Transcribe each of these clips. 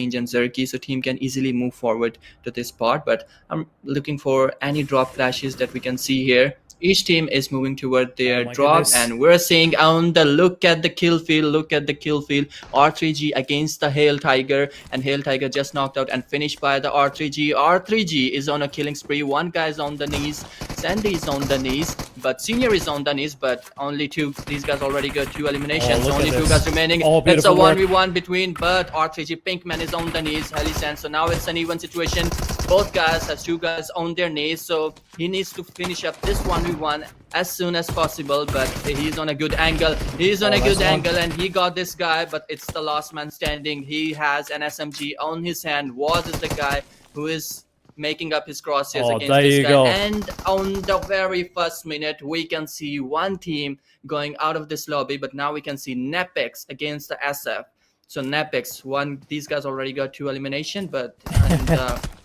range and Zerky, so team can easily move forward to this part. But I'm looking for any drop clashes that we can see here. Each team is moving toward their drop, goodness. and we're seeing on the look at the kill field. Look at the kill field. R3G against the Hail Tiger, and Hail Tiger just knocked out and finished by the R3G. R3G is on a killing spree. One guy is on the knees. Sandy is on the knees, but Senior is on the knees, but only two. These guys already got 2 eliminations. Only 2 guys remaining. It's a 1v1 between, but R3G Pinkman is on the knees. Helisand. So now it's an even situation. Both guys has 2 guys on their knees, so he needs to finish up this 1v1 as soon as possible. But he's on a good angle. He's on a good angle, and he got this guy, but it's the last man standing. He has an SMG on his hand. Waz is the guy who is making up his crosshairs against this guy. And on the very first minute, we can see one team going out of this lobby, but now we can see Nepex against the SF. So Nepex, these guys already got 2 elimination, but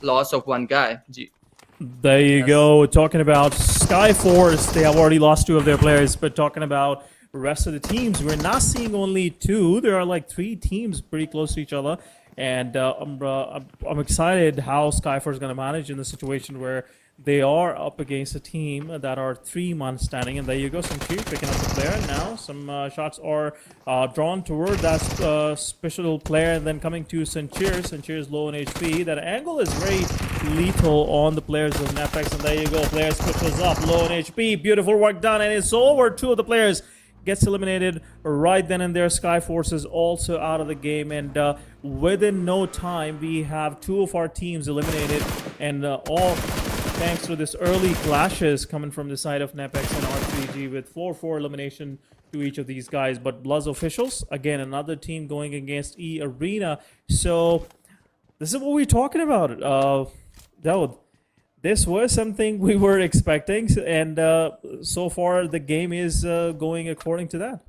loss of 1 guy. There you go. Talking about Skyforce, they have already lost 2 of their players, but talking about the rest of the teams, we're not seeing only 2. There are like 3 teams pretty close to each other. And I'm excited how Skyforce is going to manage in the situation where they are up against a team that are 3 months standing. And there you go, some cheer picking up the player. Now some shots are drawn toward that special player, and then coming to Sincheer. Sincheer is low on HP. That angle is very lethal on the players of Nepex. And there you go, players switches up, low on HP. Beautiful work done, and it's over. 2 of the players gets eliminated right then and there. Skyforce is also out of the game, and within no time we have 2 of our teams eliminated, and all thanks to this early clashes coming from the side of Nepex and R3G with 4-4 elimination to each of these guys. But Bloods officials, again, another team going against E Arena. So this is what we're talking about. Dawood, this was something we were expecting, and so far the game is going according to that.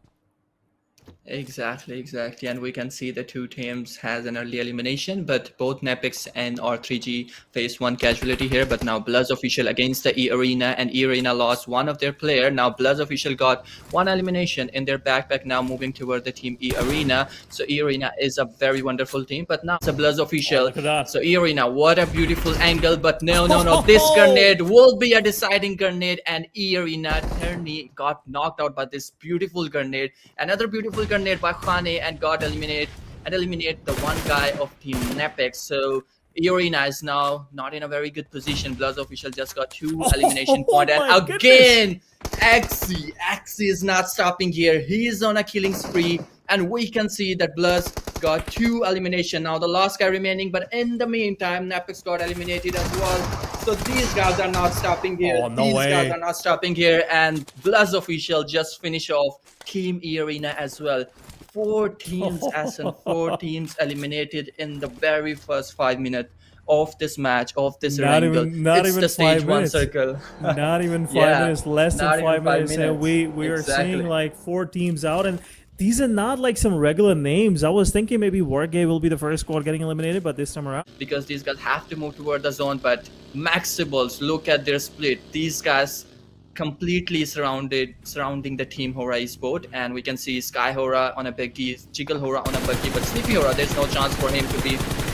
Exactly. And we can see the 2 teams has an early elimination, but both Nepex and R3G faced 1 casualty here. But now Bloods official against the E Arena, and E Arena lost 1 of their player. Now Bloods official got 1 elimination in their backpack, now moving toward the team E Arena. So E Arena is a very wonderful team, but now it's a Bloods official. So E Arena, what a beautiful angle, but no, this grenade will be a deciding grenade, and E Arena Terni got knocked out by this beautiful grenade. Another beautiful grenade by Khane, and got eliminated the 1 guy of team Nepex. So E Arena is now not in a very good position. Bloods official just got 2 elimination points, and again Axie is not stopping here. He is on a killing spree, and we can see that Bloods got 2 elimination. Now the last guy remaining, but in the meantime Nepex got eliminated as well. So these guys are not stopping here. Guys are not stopping here, and Bloods official just finish off team E Arena as well. 4 teams as in 4 teams eliminated in the very first 5 minutes of this match, of this wrangle. It's the stage 1 circle. Not even 5 minutes, less than 5 minutes. And we are seeing like 4 teams out, and these are not like some regular names. I was thinking maybe Wargame will be the first squad getting eliminated, but this time around, because these guys have to move toward the zone. But Maxibles, look at their split. These guys completely surrounding the team Hora Esport, and we can see Sky Hora on a buggy, Jiggle Hora on a buggy, but Sleepy Hora, there's no chance for him to be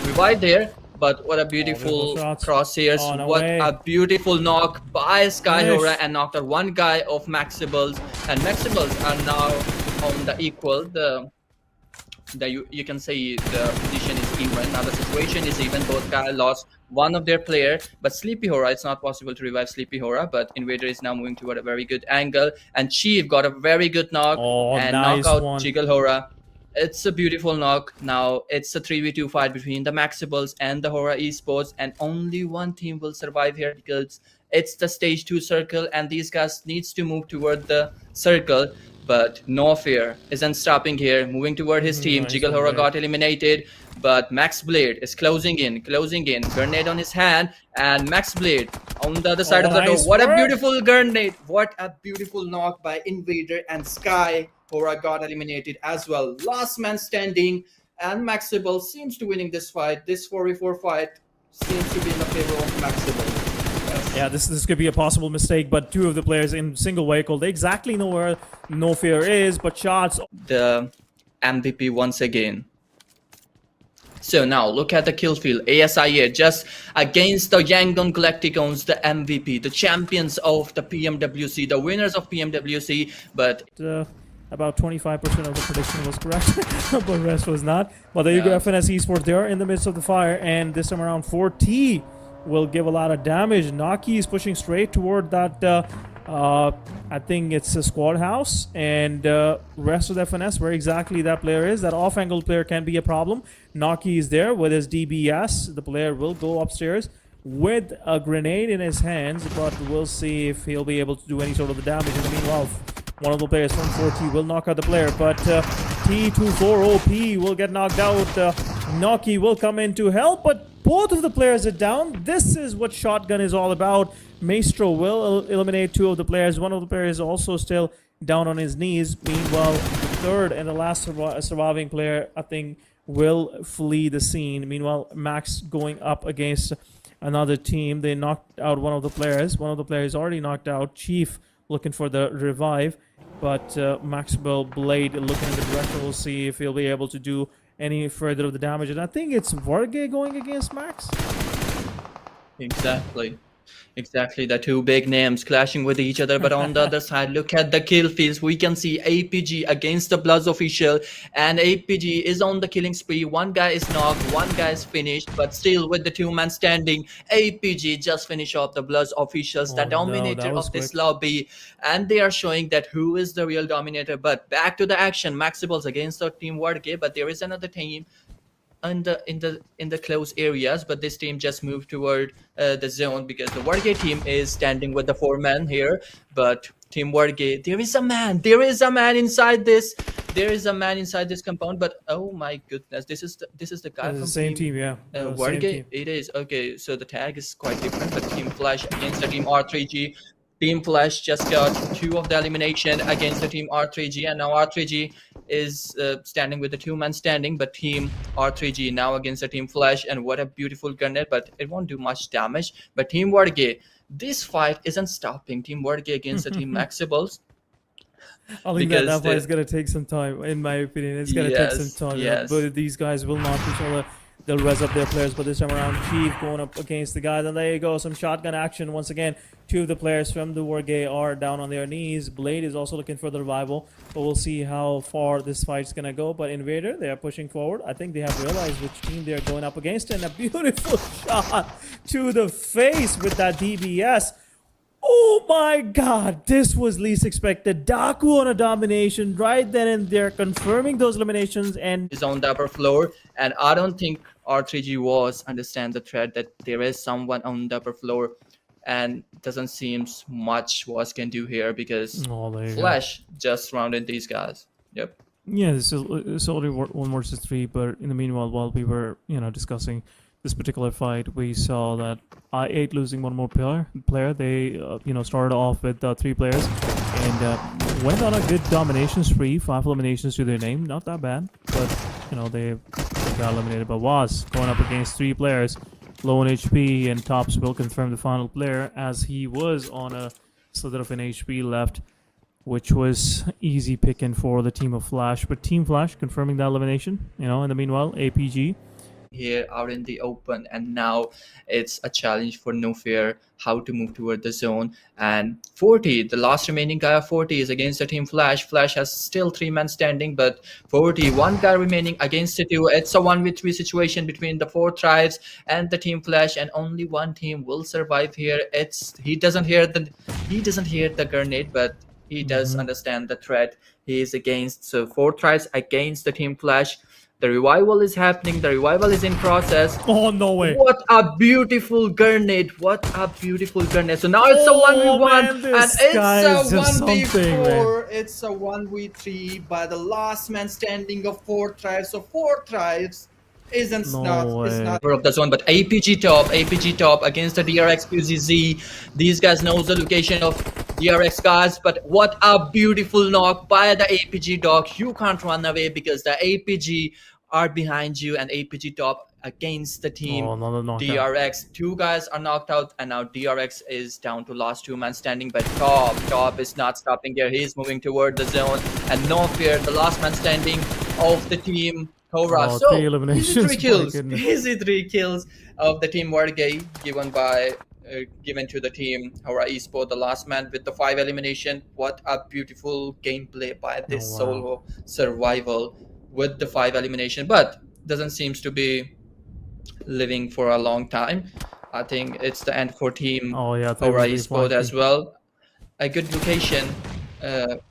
revived there. But what a beautiful crosshairs, what a beautiful knock by Sky Hora, and knocked out 1 guy of Maxibles, and Maxibles are now on the equal. You can say the position is even. Now the situation is even. Both guys lost 1 of their player, but Sleepy Hora, it's not possible to revive Sleepy Hora, but Invader is now moving toward a very good angle, and Chief got a very good knock and knock out Jiggle Hora. It's a beautiful knock. Now it's a 3v2 fight between the Maxibles and the Hora Esports, and only 1 team will survive here because it's the stage 2 circle, and these guys needs to move toward the circle. But No Fear isn't stopping here, moving toward his team. Jiggle Hora got eliminated, but Max Blade is closing in. Grenade on his hand, and Max Blade on the other side of the door. What a beautiful grenade. What a beautiful knock by Invader, and Sky Hora got eliminated as well. Last man standing, and Maxible seems to winning this fight. This 4v4 fight seems to be in the favor of Maxible. Yeah, this could be a possible mistake, but 2 of the players in single vehicle, they exactly know where No Fear is, but shots. The MVP once again. So now look at the kill field. ASIA just against the Yangon Galacticons, the MVP, the champions of the PMWC, the winners of PMWC. But About 25% of the prediction was correct, but the rest was not. But there you go, yeah, FNS Esports. They are in the midst of the fire, and this time around, 4T will give a lot of damage. Naki is pushing straight toward that. I think it's a squad house, and rest of the FNS, where exactly that player is, that off-angle player can be a problem. Naki is there with his DBS. The player will go upstairs with a grenade in his hands, but we'll see if he'll be able to do any sort of damage. In the meanwhile, one of the players from 4T will knock out the player, but T24OP will get knocked out. Naki will come in to help, but both of the players are down. This is what Shotgun is all about. Maestro will eliminate two of the players. One of the players is also still down on his knees. Meanwhile, the third and the last surviving player, I think, will flee the scene. Meanwhile, Max going up against another team. They knocked out one of the players. One of the players already knocked out. Chief looking for the revive, but Maxwell Blade looking in the direction. We'll see if he'll be able to do any further of the damage. And I think it's Varge going against Max. Exactly, the two big names clashing with each other. But on the other side, look at the kill fields. We can see APG against the Bloods official, and APG is on the killing spree. One guy is knocked, one guy is finished, but still with the two-man standing, APG just finished off the Bloods officials, the dominator of this lobby, and they are showing that who is the real dominator. But back to the action, Maxibles against the team Wardgate, but there is another team in the close areas, but this team just moved toward the zone because the Wargate team is standing with the 4 men here. But team Wargate, there is a man inside this compound. But oh my goodness, this is the guy from the same team, yeah. Wargate. It is okay, so the tag is quite different. But Team Flash against the team R3G. Team Flash just got 2 of the elimination against the team R3G, and now R3G is standing with the 2-man standing, but team R3G now against the team Flash, and what a beautiful grenade, but it won't do much damage. But team Wargate, this fight isn't stopping. Team Wargate against the team Maxibles. I think that fight is going to take some time, in my opinion. It's going to take some time. Yes. But these guys will knock each other. They'll res up their players, but this time around, Chief going up against the guys. And there you go, some shotgun action once again. 2 of the players from the Wargate are down on their knees. Blade is also looking for the revival, but we'll see how far this fight's going to go. But Invader, they are pushing forward. I think they have realized which team they're going up against, and a beautiful shot to the face with that DBS. Oh my god, this was least expected. Daku on a domination right then and there, confirming those eliminations, and is on the upper floor, and I don't think R3G was understand the threat that there is someone on the upper floor, and doesn't seem much was can do here because Flash just surrounded these guys. Yep. Yeah, this is only 1 versus 3, but in the meanwhile, while we were discussing this particular fight, we saw that I8 losing one more player. They started off with 3 players and went on a good domination spree. 5 eliminations to their name, not that bad, but they got eliminated. But was going up against 3 players, low on HP, and Tops will confirm the final player as he was on a slither of an HP left, which was easy picking for the team of Flash. But Team Flash confirming that elimination. In the meanwhile, APG here out in the open, and now it's a challenge for No Fear how to move toward the zone. And 40, the last remaining guy of 40 is against the team Flash. Flash has still 3 men standing, but 40, 1 guy remaining against the 2. It's a 1v3 situation between the 4 tribes and the team Flash, and only one team will survive here. He doesn't hear the grenade, but he does understand the threat he is against. So 4 tribes against the team Flash. The revival is happening. The revival is in process. Oh, no way. What a beautiful grenade. What a beautiful grenade. So now it's a 1v1. Man, and it's a 1v4. It's a 1v3 by the last man standing of 4 tribes. So 4 tribes is not of the zone, but APG top against the DRX QZZ. These guys knows the location of DRX guys, but what a beautiful knock by the APG dog. You can't run away because the APG are behind you, and APG top against the team DRX. 2 guys are knocked out, and now DRX is down to last 2 men standing, but top is not stopping here. He's moving toward the zone, and No Fear, the last man standing of the team Hora. Oh, three So easy eliminations. 3 kills, My goodness. easy 3 kills of the team Wargay given to the team Hora Esport, the last man with the 5 elimination. What a beautiful gameplay by Oh, this wow. solo survival with the 5 elimination, but doesn't seems to be living for a long time. I think it's the end for team Oh, yeah, Hora 3-1-3 Esport flanking. as well. A good location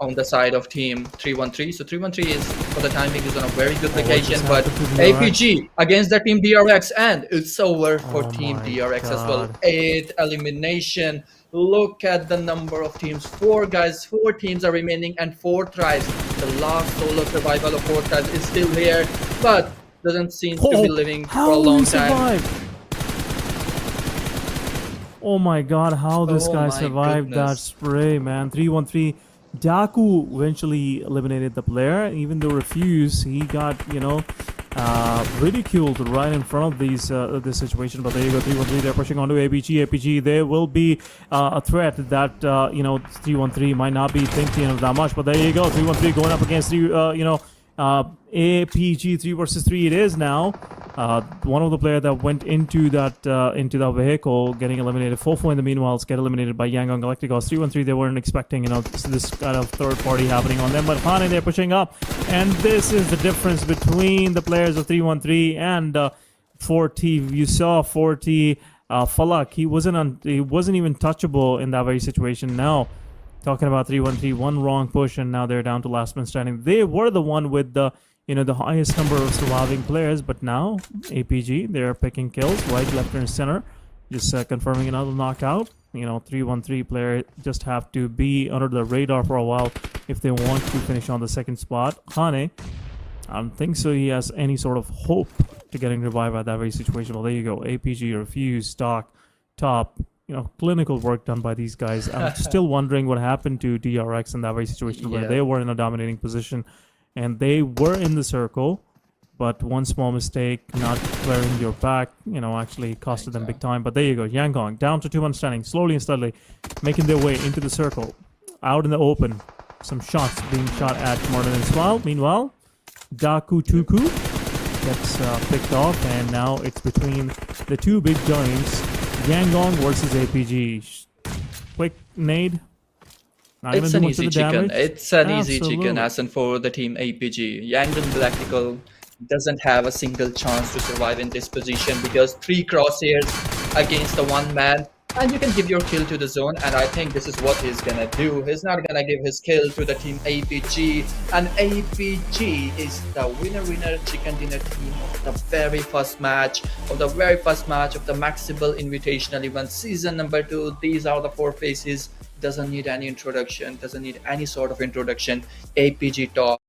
on the side of team 313. So 313 is for the time being is on a very good Oh, what location, just but happened to DRX? APG against the team DRX, and it's over for Oh team my DRX as well. god. 8 elimination. Look at the number of teams. 4 guys, 4 teams are remaining, and 4 tribes. The last solo survival of 4 tribes is still here, but doesn't seem to be Oh, living for a how he long time. survived? Oh my god, how this Oh guy my survived that goodness. spray, man. 3-1-3. Daku eventually eliminated the player, even though refused. He got, ridiculed right in front of this situation. But there you go, 3-1-3. They're pushing onto APG. APG, there will be a threat that 3-1-3 might not be thinking of that much. But there you go, 3-1-3 going up against APG 3 versus 3. It is now. One of the players that went into that vehicle getting eliminated. Fofo in the meanwhile get eliminated by Yangon Galacticos. 3-1-3, they weren't expecting this kind of third party happening on them, but Hane, they're pushing up, and this is the difference between the players of 3-1-3 and 4T. You saw 4T Falak. He wasn't even touchable in that very situation. Now talking about 3-1-3, one wrong push, and now they're down to last man standing. They were the one with the highest number of surviving players, but now APG, they're picking kills right, left, and center, just confirming another knockout. 3-1-3 player just have to be under the radar for a while if they want to finish on the second spot. Hane, I don't think so he has any sort of hope to getting revived at that very situation. Well, there you go. APG refused stock top. Clinical work done by these guys. I'm still wondering what happened to DRX in that very situation where Yeah. they were in a dominating position and they were in the circle, but one small mistake, not clearing your back, actually costed them big time. But there you go, Yangon down to 2-1 standing, slowly and steadily making their way into the circle, out in the open. Some shots being shot at Martin and Swal. Meanwhile, Daku Tuku gets picked off, and now it's between the two big giants, Yangon versus APG. Quick nade. Not It's even an too much of easy the chicken. damage. It's an easy Absolutely. chicken, as in for the team APG. Yangon Galactical doesn't have a single chance to survive in this position because 3 crosshairs against the 1 man, and you can give your kill to the zone, and I think this is what he's gonna do. He's not gonna give his kill to the team APG, and APG is the winner chicken dinner team of the very first match of the Maximal Invitational event season number 2. These are the 4 faces. Doesn't need any introduction, doesn't need any sort of introduction. APG top.